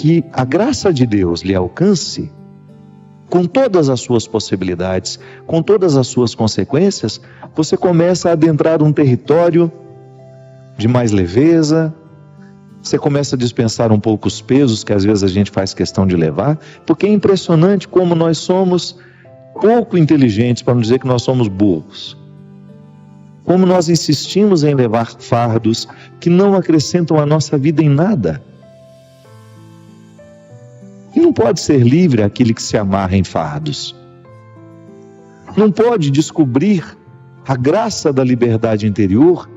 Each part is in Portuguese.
que a graça de Deus lhe alcance, com todas as suas possibilidades, com todas as suas consequências, você começa a adentrar um território de mais leveza, você começa a dispensar um pouco os pesos que às vezes a gente faz questão de levar, porque é impressionante como nós somos pouco inteligentes, para não dizer que nós somos burros. Como nós insistimos em levar fardos que não acrescentam à nossa vida em nada. E não pode ser livre aquele que se amarra em fardos. Não pode descobrir a graça da liberdade interior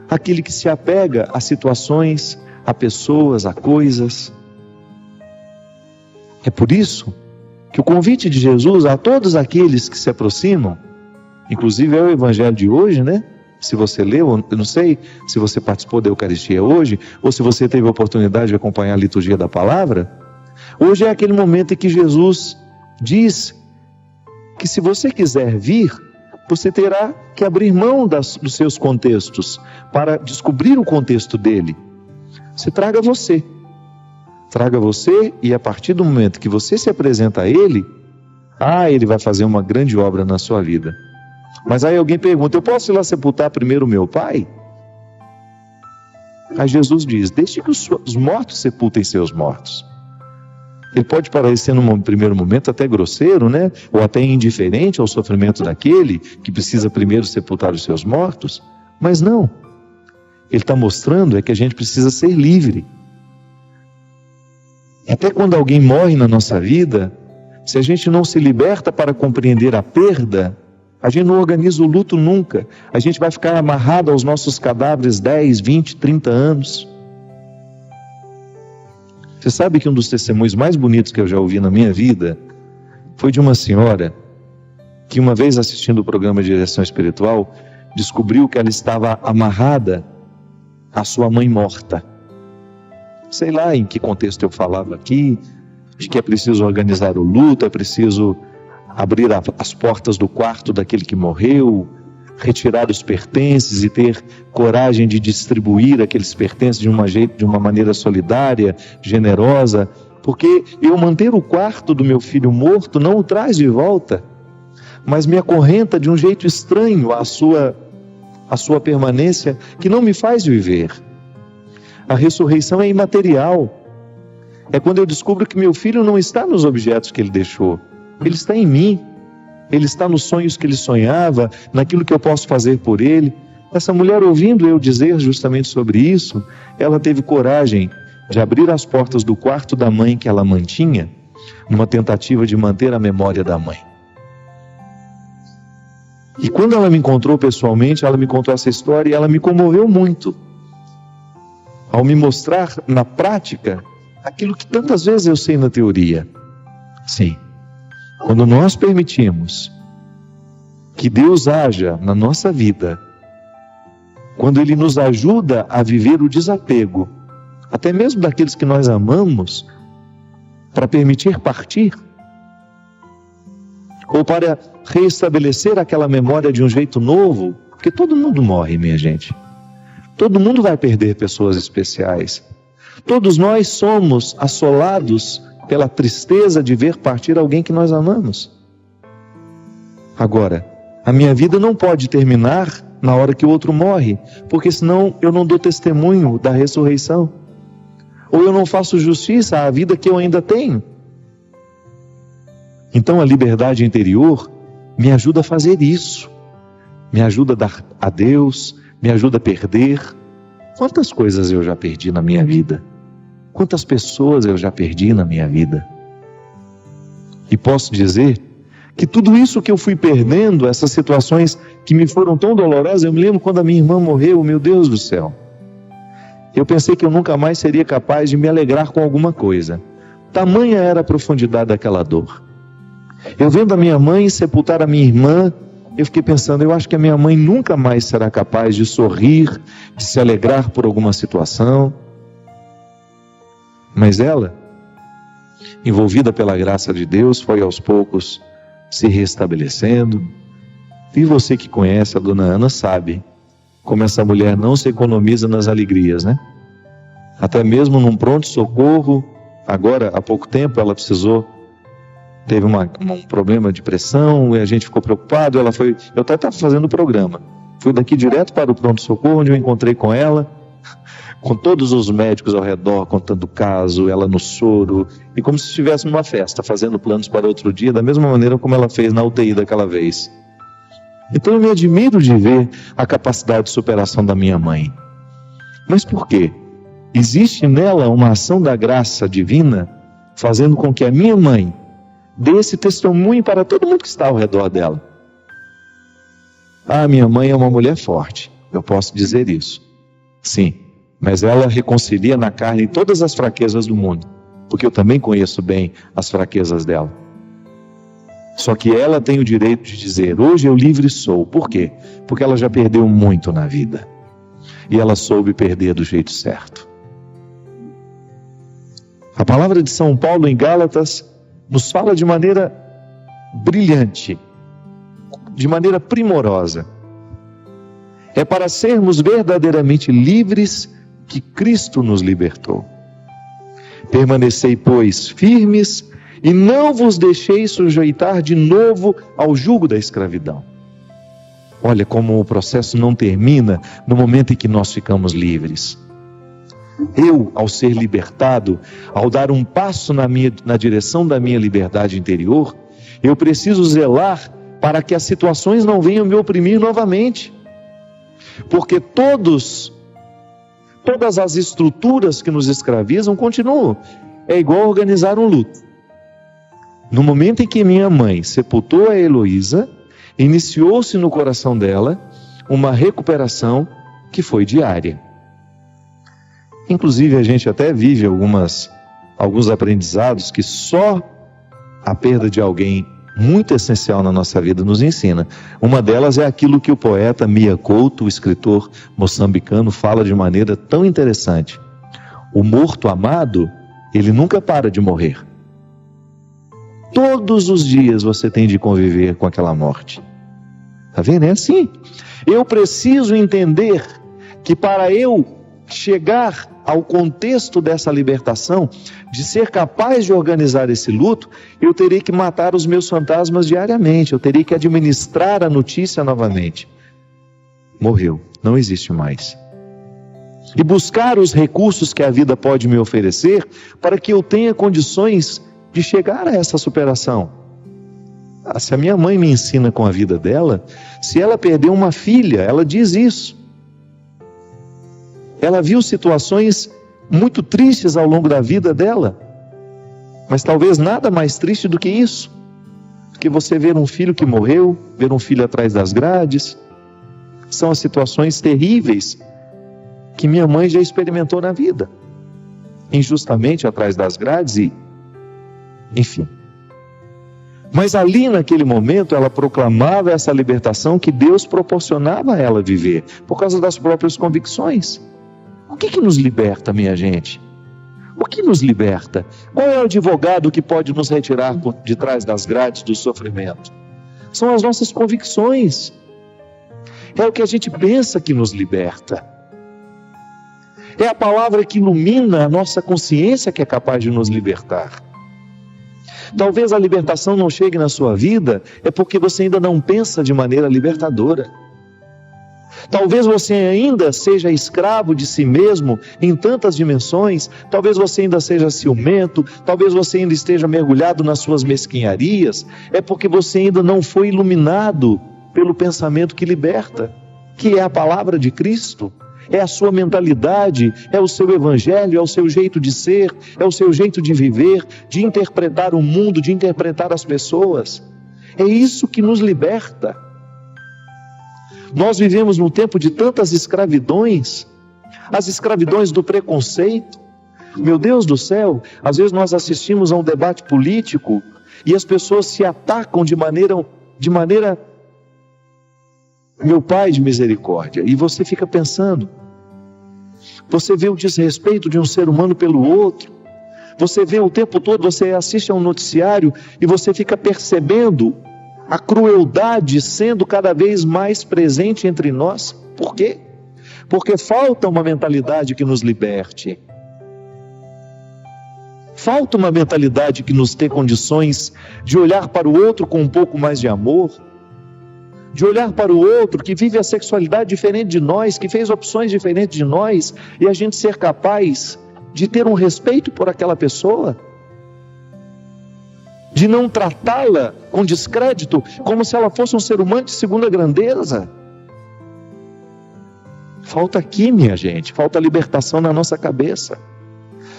aquele que se apega a situações, a pessoas, a coisas. É por isso que o convite de Jesus a todos aqueles que se aproximam, inclusive é o evangelho de hoje, né? Se você leu, eu não sei se você participou da Eucaristia hoje, ou se você teve a oportunidade de acompanhar a liturgia da palavra. Hoje é aquele momento em que Jesus diz que se você quiser vir, você terá que abrir mão dos seus contextos para descobrir o contexto dele. Você traga você e a partir do momento que você se apresenta a ele, ele vai fazer uma grande obra na sua vida. Mas aí alguém pergunta, eu posso ir lá sepultar primeiro o meu pai? Aí Jesus diz, deixe que os mortos sepultem seus mortos. Ele pode parecer num primeiro momento até grosseiro, né? Ou até indiferente ao sofrimento daquele que precisa primeiro sepultar os seus mortos, mas não. Ele está mostrando que a gente precisa ser livre. Até quando alguém morre na nossa vida, se a gente não se liberta para compreender a perda, a gente não organiza o luto nunca. A gente vai ficar amarrado aos nossos cadáveres 10, 20, 30 anos. Você sabe que um dos testemunhos mais bonitos que eu já ouvi na minha vida foi de uma senhora que uma vez assistindo o programa de direção espiritual, descobriu que ela estava amarrada à sua mãe morta. Sei lá em que contexto eu falava aqui, de que é preciso organizar o luto, é preciso abrir as portas do quarto daquele que morreu, retirar os pertences e ter coragem de distribuir aqueles pertences de uma maneira solidária, generosa, porque eu manter o quarto do meu filho morto não o traz de volta, mas me acorrenta de um jeito estranho à sua permanência, que não me faz viver. A ressurreição é imaterial. É quando eu descubro que meu filho não está nos objetos que ele deixou, ele está em mim. Ele está nos sonhos que ele sonhava, naquilo que eu posso fazer por ele. Essa mulher, ouvindo eu dizer justamente sobre isso, ela teve coragem de abrir as portas do quarto da mãe que ela mantinha, numa tentativa de manter a memória da mãe. E quando ela me encontrou pessoalmente, ela me contou essa história e ela me comoveu muito, ao me mostrar na prática aquilo que tantas vezes eu sei na teoria. Sim. Quando nós permitimos que Deus haja na nossa vida, quando Ele nos ajuda a viver o desapego, até mesmo daqueles que nós amamos, para permitir partir, ou para reestabelecer aquela memória de um jeito novo, porque todo mundo morre, minha gente. Todo mundo vai perder pessoas especiais. Todos nós somos assolados pela tristeza de ver partir alguém que nós amamos. Agora, a minha vida não pode terminar na hora que o outro morre, porque senão eu não dou testemunho da ressurreição, ou eu não faço justiça à vida que eu ainda tenho. Então a liberdade interior me ajuda a fazer isso, me ajuda a dar a Deus, me ajuda a perder. Quantas coisas eu já perdi na minha vida? Quantas pessoas eu já perdi na minha vida? E posso dizer que tudo isso que eu fui perdendo, essas situações que me foram tão dolorosas, eu me lembro quando a minha irmã morreu, meu Deus do céu. Eu pensei que eu nunca mais seria capaz de me alegrar com alguma coisa. Tamanha era a profundidade daquela dor. Eu vendo a minha mãe sepultar a minha irmã, eu fiquei pensando, eu acho que a minha mãe nunca mais será capaz de sorrir, de se alegrar por alguma situação. Mas ela, envolvida pela graça de Deus, foi aos poucos se restabelecendo. E você que conhece a dona Ana sabe como essa mulher não se economiza nas alegrias, né? Até mesmo num pronto-socorro, Agora, há pouco tempo, ela teve um problema de pressão, e a gente ficou preocupado, eu até estava fazendo o programa, fui daqui direto para o pronto-socorro, onde eu encontrei com ela, com todos os médicos ao redor, contando o caso, ela no soro, e como se estivesse numa festa, fazendo planos para outro dia, da mesma maneira como ela fez na UTI daquela vez. Então eu me admiro de ver a capacidade de superação da minha mãe. Mas por quê? Existe nela uma ação da graça divina, fazendo com que a minha mãe dê esse testemunho para todo mundo que está ao redor dela. Minha mãe é uma mulher forte, eu posso dizer isso. Sim, mas ela reconcilia na carne todas as fraquezas do mundo, porque eu também conheço bem as fraquezas dela. Só que ela tem o direito de dizer, hoje eu livre sou. Por quê? Porque ela já perdeu muito na vida. E ela soube perder do jeito certo. A palavra de São Paulo em Gálatas nos fala de maneira brilhante, de maneira primorosa. É para sermos verdadeiramente livres que Cristo nos libertou. Permanecei, pois, firmes e não vos deixeis sujeitar de novo ao jugo da escravidão. Olha como o processo não termina no momento em que nós ficamos livres. Eu, ao ser libertado, ao dar um passo na direção da minha liberdade interior, eu preciso zelar para que as situações não venham me oprimir novamente. Porque todas as estruturas que nos escravizam continuam. É igual organizar um luto. No momento em que minha mãe sepultou a Heloísa, iniciou-se no coração dela uma recuperação que foi diária. Inclusive a gente até vive alguns aprendizados que só a perda de alguém muito essencial na nossa vida nos ensina. Uma delas é aquilo que o poeta Mia Couto, o escritor moçambicano, fala de maneira tão interessante. O morto amado, ele nunca para de morrer. Todos os dias você tem de conviver com aquela morte. Está vendo? É assim. Eu preciso entender que para eu chegar ao contexto dessa libertação, de ser capaz de organizar esse luto, eu terei que matar os meus fantasmas diariamente, eu teria que administrar a notícia novamente. Morreu, não existe mais. E buscar os recursos que a vida pode me oferecer para que eu tenha condições de chegar a essa superação. Se a minha mãe me ensina com a vida dela, se ela perdeu uma filha, ela diz isso. Ela viu situações muito tristes ao longo da vida dela, mas talvez nada mais triste do que isso, porque você ver um filho que morreu, ver um filho atrás das grades, são as situações terríveis que minha mãe já experimentou na vida, injustamente atrás das grades e enfim. Mas ali naquele momento ela proclamava essa libertação que Deus proporcionava a ela viver, por causa das próprias convicções. O que nos liberta, minha gente? O que nos liberta? Qual é o advogado que pode nos retirar de trás das grades do sofrimento? São as nossas convicções. É o que a gente pensa que nos liberta. É a palavra que ilumina a nossa consciência que é capaz de nos libertar. Talvez a libertação não chegue na sua vida, é porque você ainda não pensa de maneira libertadora. Talvez você ainda seja escravo de si mesmo em tantas dimensões, talvez você ainda seja ciumento, talvez você ainda esteja mergulhado nas suas mesquinharias, é porque você ainda não foi iluminado pelo pensamento que liberta, que é a palavra de Cristo. É a sua mentalidade, é o seu evangelho, é o seu jeito de ser, é o seu jeito de viver, de interpretar o mundo, de interpretar as pessoas. É isso que nos liberta. Nós vivemos num tempo de tantas escravidões, as escravidões do preconceito. Meu Deus do céu, às vezes nós assistimos a um debate político e as pessoas se atacam de maneira, meu Pai de misericórdia, e você fica pensando, você vê o desrespeito de um ser humano pelo outro, você vê o tempo todo, você assiste a um noticiário e você fica percebendo a crueldade sendo cada vez mais presente entre nós. Por quê? Porque falta uma mentalidade que nos liberte. Falta uma mentalidade que nos dê condições de olhar para o outro com um pouco mais de amor, de olhar para o outro que vive a sexualidade diferente de nós, que fez opções diferentes de nós, e a gente ser capaz de ter um respeito por aquela pessoa, de não tratá-la com descrédito, como se ela fosse um ser humano de segunda grandeza. Falta aqui, minha gente, falta libertação na nossa cabeça.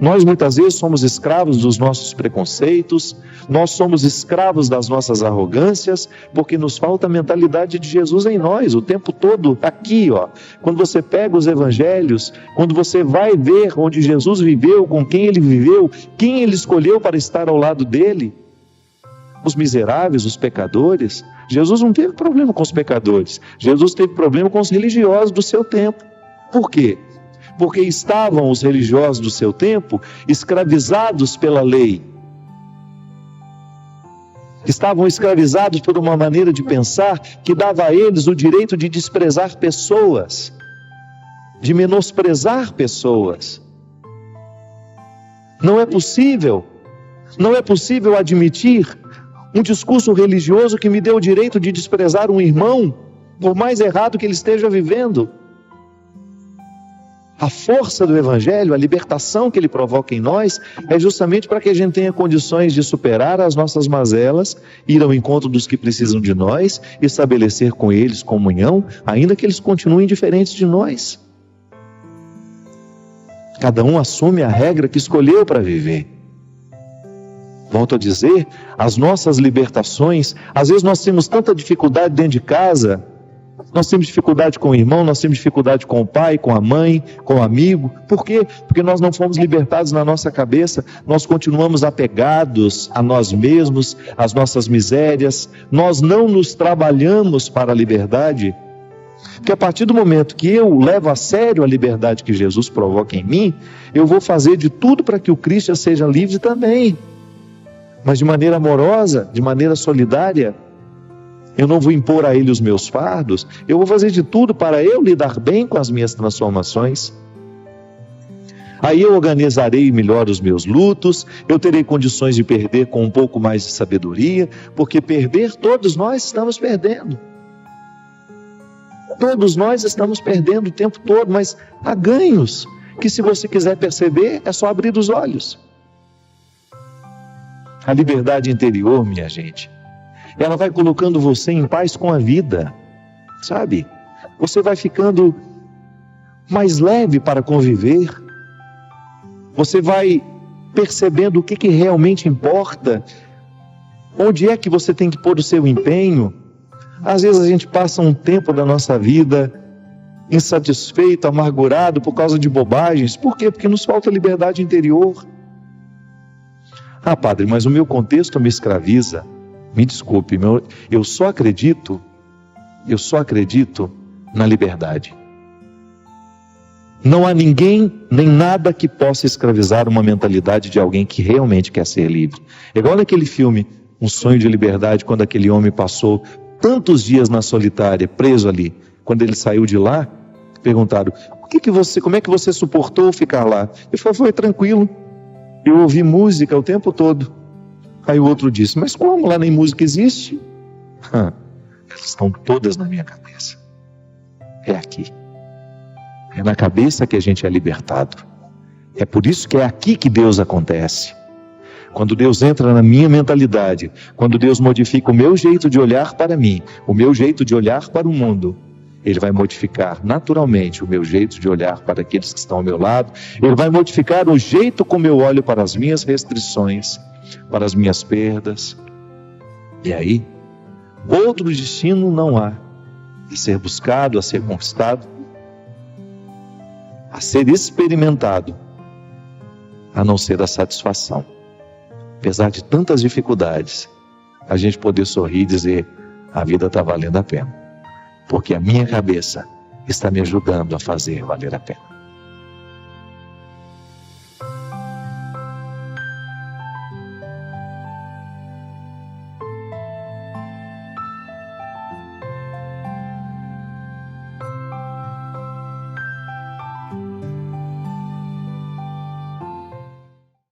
Nós muitas vezes somos escravos dos nossos preconceitos, nós somos escravos das nossas arrogâncias, porque nos falta a mentalidade de Jesus em nós, o tempo todo, aqui, ó. Quando você pega os evangelhos, quando você vai ver onde Jesus viveu, com quem ele viveu, quem ele escolheu para estar ao lado dele, os miseráveis, os pecadores. Jesus não teve problema com os pecadores, Jesus teve problema com os religiosos do seu tempo. Por quê? Porque estavam os religiosos do seu tempo escravizados pela lei. Estavam escravizados por uma maneira de pensar que dava a eles o direito de desprezar pessoas, de menosprezar pessoas. Não é possível admitir um discurso religioso que me dê o direito de desprezar um irmão, por mais errado que ele esteja vivendo. A força do Evangelho, a libertação que ele provoca em nós, é justamente para que a gente tenha condições de superar as nossas mazelas, ir ao encontro dos que precisam de nós, estabelecer com eles comunhão, ainda que eles continuem diferentes de nós. Cada um assume a regra que escolheu para viver. Volto a dizer, as nossas libertações, às vezes nós temos tanta dificuldade dentro de casa, nós temos dificuldade com o irmão, nós temos dificuldade com o pai, com a mãe, com o amigo. Por quê? Porque nós não fomos libertados na nossa cabeça, nós continuamos apegados a nós mesmos, às nossas misérias, nós não nos trabalhamos para a liberdade. Porque a partir do momento que eu levo a sério a liberdade que Jesus provoca em mim, eu vou fazer de tudo para que o Cristo seja livre também. Mas de maneira amorosa, de maneira solidária. Eu não vou impor a ele os meus fardos, eu vou fazer de tudo para eu lidar bem com as minhas transformações. Aí eu organizarei melhor os meus lutos, eu terei condições de perder com um pouco mais de sabedoria, porque perder, todos nós estamos perdendo. Todos nós estamos perdendo o tempo todo, mas há ganhos, que se você quiser perceber, é só abrir os olhos. A liberdade interior, minha gente, ela vai colocando você em paz com a vida, sabe? Você vai ficando mais leve para conviver, você vai percebendo o que realmente importa, onde é que você tem que pôr o seu empenho. Às vezes a gente passa um tempo da nossa vida insatisfeito, amargurado por causa de bobagens. Por quê? Porque nos falta liberdade interior. Ah, padre, mas o meu contexto me escraviza. Me desculpe, eu só acredito na liberdade. Não há ninguém, nem nada que possa escravizar uma mentalidade de alguém que realmente quer ser livre. É igual naquele filme, Um Sonho de Liberdade, quando aquele homem passou tantos dias na solitária, preso ali. Quando ele saiu de lá, perguntaram, como é que você suportou ficar lá? Ele falou, foi tranquilo, eu ouvi música o tempo todo. Aí o outro disse, mas como? Lá nem música existe? Elas estão todas na minha cabeça. É aqui. É na cabeça que a gente é libertado. É por isso que é aqui que Deus acontece. Quando Deus entra na minha mentalidade, quando Deus modifica o meu jeito de olhar para mim, o meu jeito de olhar para o mundo, Ele vai modificar naturalmente o meu jeito de olhar para aqueles que estão ao meu lado, Ele vai modificar o jeito como eu olho para as minhas restrições, para as minhas perdas. E aí, outro destino não há a ser buscado, a ser conquistado, a ser experimentado, a não ser a satisfação. Apesar de tantas dificuldades, a gente poder sorrir e dizer, a vida está valendo a pena, porque a minha cabeça está me ajudando a fazer valer a pena.